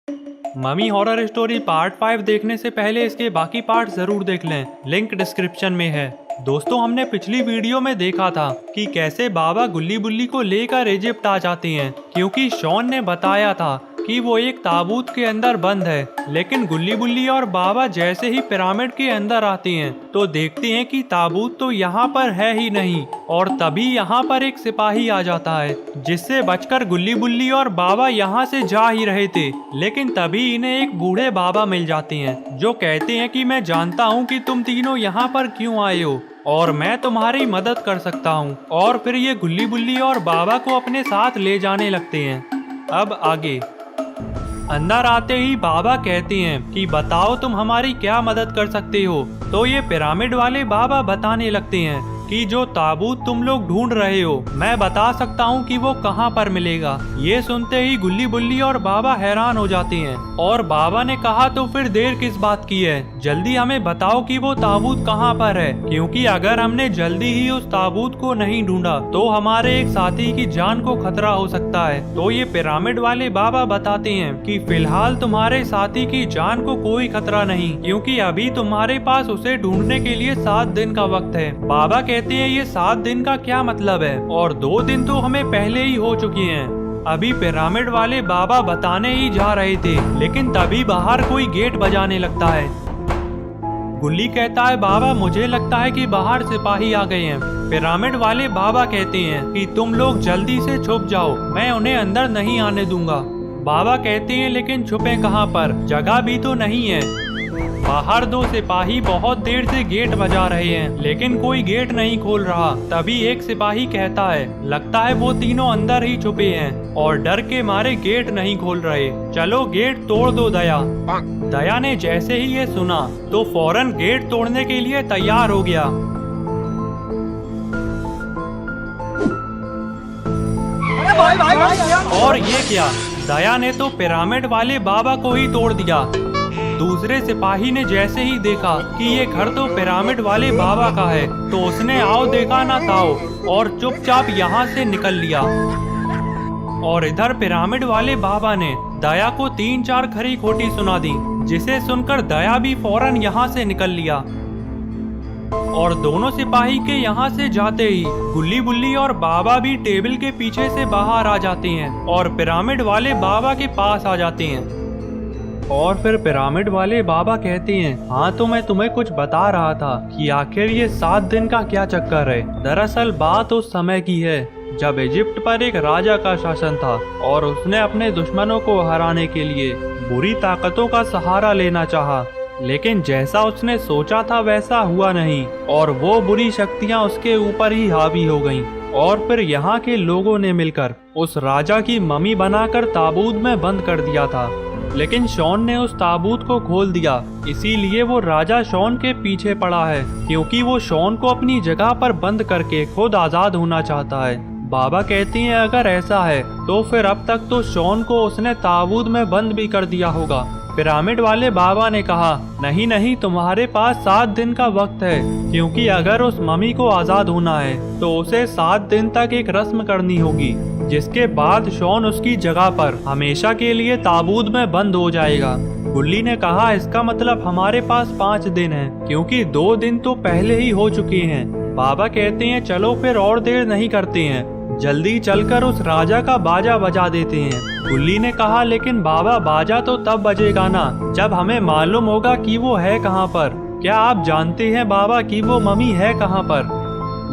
Mummy horror story part 5 देखने से पहले इसके बाकी पार्ट जरूर देख लें, लिंक डिस्क्रिप्शन में है। दोस्तों, हमने पिछली वीडियो में देखा था कि कैसे बाबा गुल्ली बुल्ली को लेकर इजिप्ट आ जाते हैं, क्योंकि शॉन ने बताया था कि वो एक ताबूत के अंदर बंद है। लेकिन गुल्ली बुल्ली और बाबा जैसे ही पिरामिड के अंदर आते हैं तो देखते हैं कि ताबूत तो यहाँ पर है ही नहीं, और तभी यहाँ पर एक सिपाही आ जाता है, जिससे बचकर गुल्ली बुल्ली और बाबा यहाँ से जा ही रहे थे। लेकिन तभी इन्हें एक बूढ़े बाबा मिल जाते हैं, जो कहते हैं कि मैं जानता हूँ कि तुम तीनों यहाँ पर क्यों आए हो और मैं तुम्हारी मदद कर सकता हूँ। और फिर ये गुल्ली बुल्ली और बाबा को अपने साथ ले जाने लगते हैं। अब आगे अंदर आते ही बाबा कहते हैं कि बताओ तुम हमारी क्या मदद कर सकते हो। तो ये पिरामिड वाले बाबा बताने लगते हैं कि जो ताबूत तुम लोग ढूंढ रहे हो, मैं बता सकता हूँ कि वो कहाँ पर मिलेगा। ये सुनते ही गुल्ली बुल्ली और बाबा हैरान हो जाते हैं, और बाबा ने कहा तो फिर देर किस बात की है, जल्दी हमें बताओ कि वो ताबूत कहाँ पर है, क्योंकि अगर हमने जल्दी ही उस ताबूत को नहीं ढूंढा तो हमारे एक साथी की जान को खतरा हो सकता है। तो ये पिरामिड वाले बाबा बताते हैं कि फिलहाल तुम्हारे साथी की जान को कोई खतरा नहीं, क्योंकि अभी तुम्हारे पास उसे ढूंढने के लिए 7 दिन का वक्त है। बाबा कहते हैं ये 7 दिन का क्या मतलब है, और 2 दिन तो हमें पहले ही हो चुके हैं। अभी पिरामिड वाले बाबा बताने ही जा रहे थे, लेकिन तभी बाहर कोई गेट बजाने लगता है। गुल्ली कहता है बाबा मुझे लगता है कि बाहर सिपाही आ गए हैं। पिरामिड वाले बाबा कहते हैं कि तुम लोग जल्दी से छुप जाओ, मैं उन्हें अंदर नहीं आने दूंगा। बाबा कहते हैं लेकिन छुपे कहाँ पर, जगह भी तो नहीं है। बाहर 2 सिपाही बहुत देर से गेट बजा रहे हैं, लेकिन कोई गेट नहीं खोल रहा। तभी एक सिपाही कहता है लगता है वो तीनों अंदर ही छुपे हैं और डर के मारे गेट नहीं खोल रहे, चलो गेट तोड़ दो दया। दया ने जैसे ही ये सुना तो फौरन गेट तोड़ने के लिए तैयार हो गया। और ये क्या, दया ने तो पिरामिड वाले बाबा को ही तोड़ दिया। दूसरे सिपाही ने जैसे ही देखा कि ये घर तो पिरामिड वाले बाबा का है, तो उसने आओ देखा ना ताओ और चुपचाप यहाँ से निकल लिया। और इधर पिरामिड वाले बाबा ने दया को 3-4 खरी खोटी सुना दी, जिसे सुनकर दया भी फौरन यहाँ से निकल लिया। और दोनों सिपाही के यहाँ से जाते ही गुल्ली बुल्ली और बाबा भी टेबल के पीछे से बाहर आ जाते हैं और पिरामिड वाले बाबा के पास आ जाते हैं। और फिर पिरामिड वाले बाबा कहते हैं हाँ, तो मैं तुम्हें कुछ बता रहा था कि आखिर ये 7 दिन का क्या चक्कर है। दरअसल बात उस समय की है जब इजिप्ट पर एक राजा का शासन था, और उसने अपने दुश्मनों को हराने के लिए बुरी ताकतों का सहारा लेना चाहा। लेकिन जैसा उसने सोचा था वैसा हुआ नहीं, और वो बुरी शक्तियाँ उसके ऊपर ही हावी हो गईं। और फिर यहाँ के लोगों ने मिलकर उस राजा की मम्मी बनाकर ताबूत में बंद कर दिया था। लेकिन शॉन ने उस ताबूत को खोल दिया, इसीलिए वो राजा शॉन के पीछे पड़ा है, क्योंकि वो शॉन को अपनी जगह पर बंद करके खुद आजाद होना चाहता है। बाबा कहती हैं अगर ऐसा है तो फिर अब तक तो शॉन को उसने ताबूत में बंद भी कर दिया होगा। पिरामिड वाले बाबा ने कहा नहीं नहीं, तुम्हारे पास 7 दिन का वक्त है, क्योंकि अगर उस मम्मी को आजाद होना है तो उसे 7 दिन तक एक रस्म करनी होगी, जिसके बाद शॉन उसकी जगह पर हमेशा के लिए ताबूत में बंद हो जाएगा। गुल्ली ने कहा इसका मतलब हमारे पास 5 दिन है, क्योंकि 2 दिन तो पहले ही हो चुके हैं। बाबा कहते हैं चलो फिर और देर नहीं करते हैं, जल्दी चलकर उस राजा का बाजा बजा देते हैं। गुल्ली ने कहा लेकिन बाबा बाजा तो तब बजेगा ना जब हमें मालूम होगा कि वो है कहाँ पर। क्या आप जानते हैं बाबा कि वो मम्मी है कहाँ पर?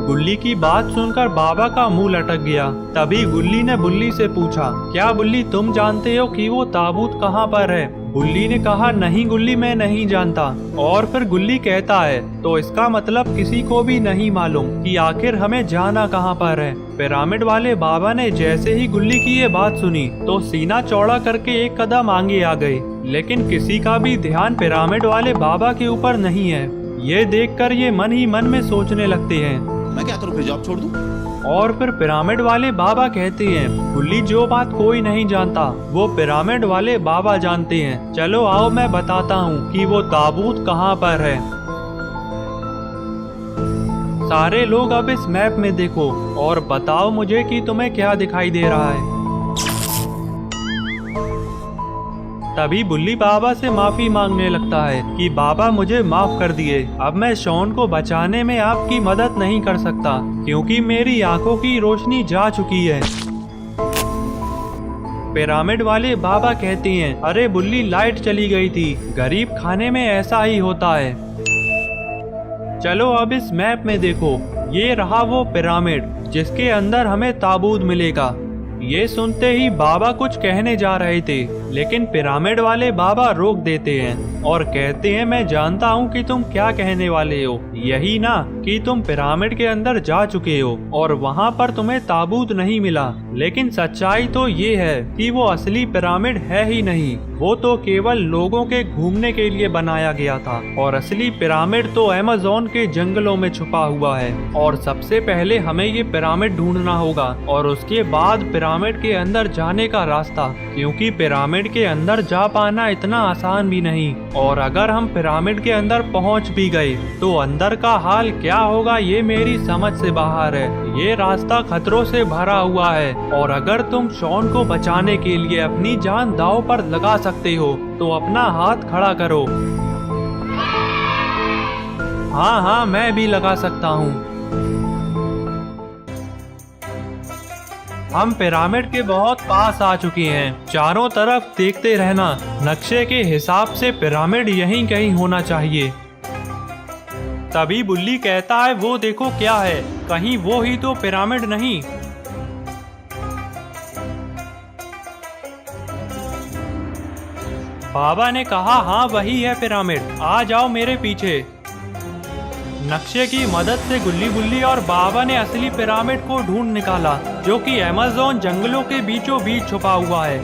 गुल्ली की बात सुनकर बाबा का मुंह लटक गया। तभी गुल्ली ने बुल्ली से पूछा क्या बुल्ली तुम जानते हो कि वो ताबूत कहाँ पर है? बुल्ली ने कहा नहीं गुल्ली, मैं नहीं जानता। और फिर गुल्ली कहता है तो इसका मतलब किसी को भी नहीं मालूम कि आखिर हमें जाना कहाँ पर है। पिरामिड वाले बाबा ने जैसे ही गुल्ली की ये बात सुनी तो सीना चौड़ा करके एक कदम आगे आ गए, लेकिन किसी का भी ध्यान पिरामिड वाले बाबा के ऊपर नहीं है। ये देखकर ये मन ही मन में सोचने लगते हैं मैं क्या करूं, फिर जॉब छोड़ दूं? और फिर पिरामिड वाले बाबा कहते हैं गुल्ली जो बात कोई नहीं जानता वो पिरामिड वाले बाबा जानते हैं, चलो आओ मैं बताता हूँ कि वो ताबूत कहाँ पर है। सारे लोग अब इस मैप में देखो और बताओ मुझे कि तुम्हें क्या दिखाई दे रहा है। तभी बुल्ली बाबा से माफी मांगने लगता है कि बाबा मुझे माफ कर दिए, अब मैं शॉन को बचाने में आपकी मदद नहीं कर सकता क्योंकि मेरी आंखों की रोशनी जा चुकी है। पिरामिड वाले बाबा कहते हैं, अरे बुल्ली लाइट चली गई थी, गरीब खाने में ऐसा ही होता है। चलो अब इस मैप में देखो, ये रहा वो पिरामिड जिसके अंदर हमें ताबूत मिलेगा। ये सुनते ही बाबा कुछ कहने जा रहे थे, लेकिन पिरामिड वाले बाबा रोक देते हैं और कहते हैं, मैं जानता हूँ कि तुम क्या कहने वाले हो, यही ना कि तुम पिरामिड के अंदर जा चुके हो और वहाँ पर तुम्हें ताबूत नहीं मिला। लेकिन सच्चाई तो ये है कि वो असली पिरामिड है ही नहीं, वो तो केवल लोगों के घूमने के लिए बनाया गया था और असली पिरामिड तो अमेज़न के जंगलों में छुपा हुआ है। और सबसे पहले हमें ये पिरामिड ढूंढना होगा और उसके बाद पिरामिड के अंदर जाने का रास्ता, क्योंकि पिरामिड के अंदर जा पाना इतना आसान भी नहीं। और अगर हम पिरामिड के अंदर पहुंच भी गए तो अंदर का हाल क्या होगा ये मेरी समझ से बाहर है। ये रास्ता खतरों से भरा हुआ है और अगर तुम शॉन को बचाने के लिए अपनी जान दांव पर लगा सकते हो तो अपना हाथ खड़ा करो। हाँ, मैं भी लगा सकता हूँ। हम पिरामिड के बहुत पास आ चुके हैं, चारों तरफ देखते रहना, नक्शे के हिसाब से पिरामिड यहीं कहीं होना चाहिए। तभी बुल्ली कहता है, वो देखो क्या है, कहीं वो ही तो पिरामिड नहीं। बाबा ने कहा, हाँ वही है पिरामिड, आ जाओ मेरे पीछे। नक्शे की मदद से गुल्ली बुल्ली और बाबा ने असली पिरामिड को ढूंढ निकाला, जो कि अमेज़न जंगलों के बीचों बीच छुपा हुआ है।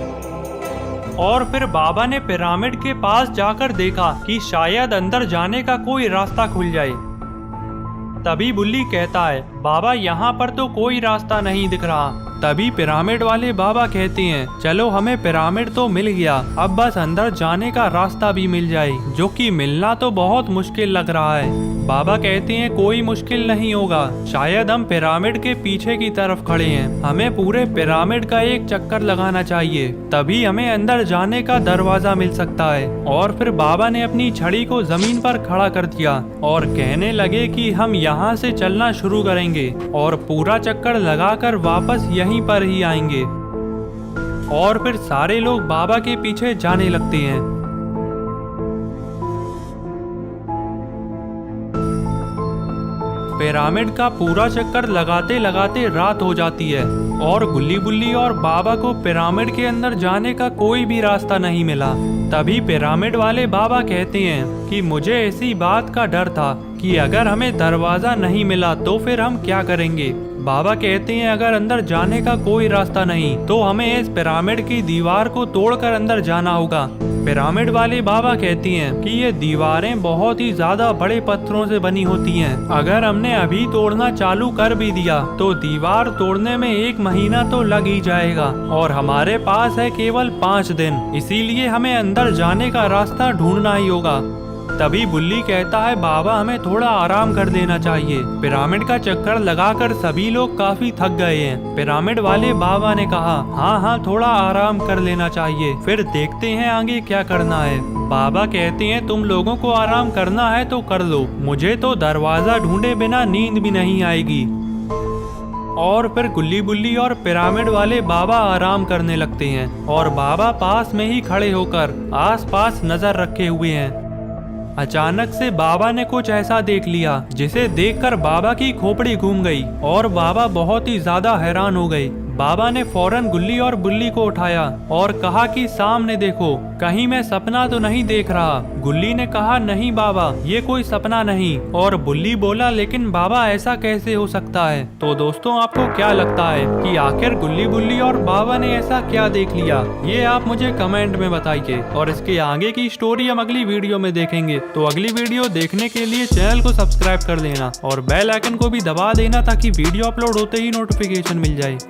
और फिर बाबा ने पिरामिड के पास जाकर देखा कि शायद अंदर जाने का कोई रास्ता खुल जाए। तभी बुल्ली कहता है, बाबा यहाँ पर तो कोई रास्ता नहीं दिख रहा। तभी पिरामिड वाले बाबा कहते हैं, चलो हमें पिरामिड तो मिल गया, अब बस अंदर जाने का रास्ता भी मिल जाए, जो कि मिलना तो बहुत मुश्किल लग रहा है। बाबा कहते हैं, कोई मुश्किल नहीं होगा, शायद हम पिरामिड के पीछे की तरफ खड़े हैं, हमें पूरे पिरामिड का एक चक्कर लगाना चाहिए, तभी हमें अंदर जाने का दरवाजा मिल सकता है। और फिर बाबा ने अपनी छड़ी को जमीन पर खड़ा कर दिया और कहने लगे कि हम यहाँ से चलना शुरू करेंगे और पूरा चक्कर लगाकर वापस यहीं पर ही आएंगे। और फिर सारे लोग बाबा के पीछे जाने लगते हैं। पिरामिड का पूरा चक्कर लगाते लगाते रात हो जाती है और गुल्ली बुल्ली और बाबा को पिरामिड के अंदर जाने का कोई भी रास्ता नहीं मिला। तभी पिरामिड वाले बाबा कहते हैं कि मुझे इसी बात का डर था कि अगर हमें दरवाजा नहीं मिला तो फिर हम क्या करेंगे। बाबा कहते हैं, अगर अंदर जाने का कोई रास्ता नहीं तो हमें इस पिरामिड की दीवार को तोड़कर अंदर जाना होगा। पिरामिड वाले बाबा कहती हैं कि ये दीवारें बहुत ही ज्यादा बड़े पत्थरों से बनी होती हैं। अगर हमने अभी तोड़ना चालू कर भी दिया तो दीवार तोड़ने में 1 महीना तो लग ही जाएगा और हमारे पास है केवल 5 दिन, इसीलिए हमें अंदर जाने का रास्ता ढूंढना ही होगा। तभी बुल्ली कहता है, बाबा हमें थोड़ा आराम कर देना चाहिए, पिरामिड का चक्कर लगाकर सभी लोग काफी थक गए हैं। पिरामिड वाले बाबा ने कहा, हाँ थोड़ा आराम कर लेना चाहिए, फिर देखते हैं आगे क्या करना है। बाबा कहते हैं, तुम लोगों को आराम करना है तो कर लो, मुझे तो दरवाजा ढूंढे बिना नींद भी नहीं आएगी। और फिर गुल्ली बुल्ली और पिरामिड वाले बाबा आराम करने लगते हैं और बाबा पास में ही खड़े होकर आसपास नजर रखे हुए हैं। अचानक से बाबा ने कुछ ऐसा देख लिया जिसे देखकर बाबा की खोपड़ी घूम गई और बाबा बहुत ही ज्यादा हैरान हो गए। बाबा ने फौरन गुल्ली और बुल्ली को उठाया और कहा कि सामने देखो, कहीं मैं सपना तो नहीं देख रहा। गुल्ली ने कहा, नहीं बाबा, ये कोई सपना नहीं। और बुल्ली बोला, लेकिन बाबा ऐसा कैसे हो सकता है। तो दोस्तों, आपको क्या लगता है कि आखिर गुल्ली बुल्ली और बाबा ने ऐसा क्या देख लिया, ये आप मुझे कमेंट में बताइए। और इसके आगे की स्टोरी हम अगली वीडियो में देखेंगे। तो अगली वीडियो देखने के लिए चैनल को सब्सक्राइब कर लेना और बेल आइकन को भी दबा देना ताकि वीडियो अपलोड होते ही नोटिफिकेशन मिल जाए।